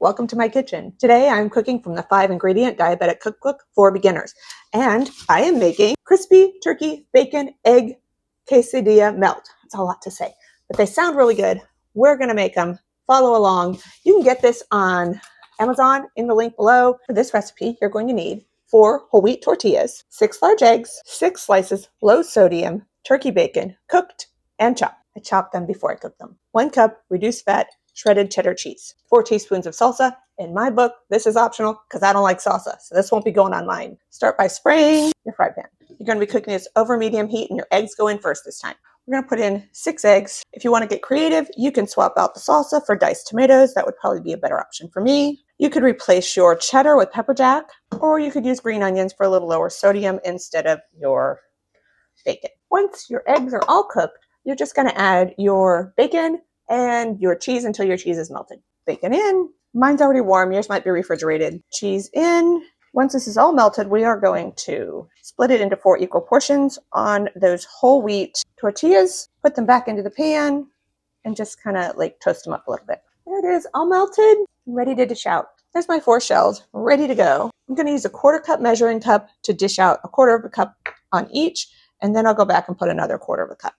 Welcome to my kitchen. Today I'm cooking from the 5-ingredient diabetic cookbook for beginners. And I am making crispy turkey bacon egg quesadilla melt. That's a lot to say, but they sound really good. We're going to make them. Follow along. You can get this on Amazon in the link below. For this recipe, you're going to need 4 whole wheat tortillas, 6 large eggs, 6 slices low sodium turkey bacon, cooked and chopped. I chopped them before I cooked them. 1 cup reduced fat shredded cheddar cheese, 4 teaspoons of salsa. In my book, this is optional because I don't like salsa, so this won't be going on mine. Start by spraying your fry pan. You're going to be cooking this over medium heat, and your eggs go in first this time. We're going to put in 6 eggs. If you want to get creative, you can swap out the salsa for diced tomatoes. That would probably be a better option for me. You could replace your cheddar with pepper jack, or you could use green onions for a little lower sodium instead of your bacon. Once your eggs are all cooked, you're just going to add your bacon and your cheese until your cheese is melted. Bacon in. Mine's already warm. Yours might be refrigerated. Cheese in. Once this is all melted, we are going to split it into 4 equal portions on those whole wheat tortillas. Put them back into the pan and just kind of like toast them up a little bit. There it is, all melted, ready to dish out. There's my 4 shells, ready to go. I'm going to use a 1/4 cup measuring cup to dish out 1/4 cup on each, and then I'll go back and put another 1/4 cup,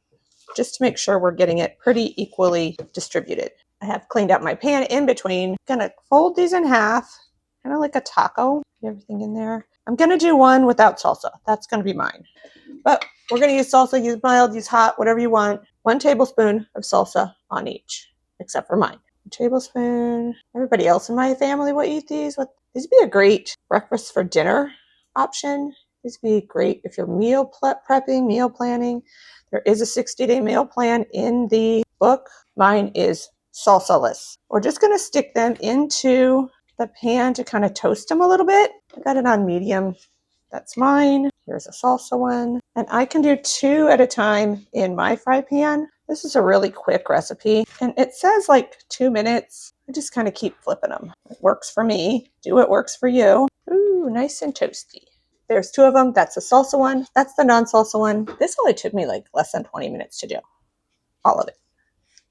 just to make sure we're getting it pretty equally distributed. I have cleaned out my pan in between. I'm gonna fold these in half, kind of like a taco. Get everything in there. I'm gonna do one without salsa. That's gonna be mine. But we're gonna use salsa, use mild, use hot, whatever you want. 1 tablespoon of salsa on each, except for mine. 1 tablespoon. Everybody else in my family will eat these. These would be a great breakfast for dinner option. These would be great if you're meal prepping, meal planning. There is a 60-day meal plan in the book. Mine is salsa-less. We're just going to stick them into the pan to kind of toast them a little bit. I got it on medium. That's mine. Here's a salsa one. And I can do 2 at a time in my fry pan. This is a really quick recipe. And it says like 2 minutes. I just kind of keep flipping them. It works for me. Do what works for you. Ooh, nice and toasty. There's 2 of them. That's the salsa one. That's the non-salsa one. This only took me like less than 20 minutes to do. All of it.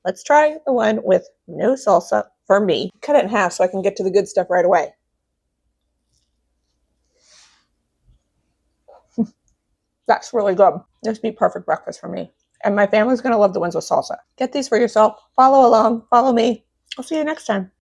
Let's try the one with no salsa for me. Cut it in half so I can get to the good stuff right away. That's really good. This would be perfect breakfast for me. And my family's going to love the ones with salsa. Get these for yourself. Follow along. Follow me. I'll see you next time.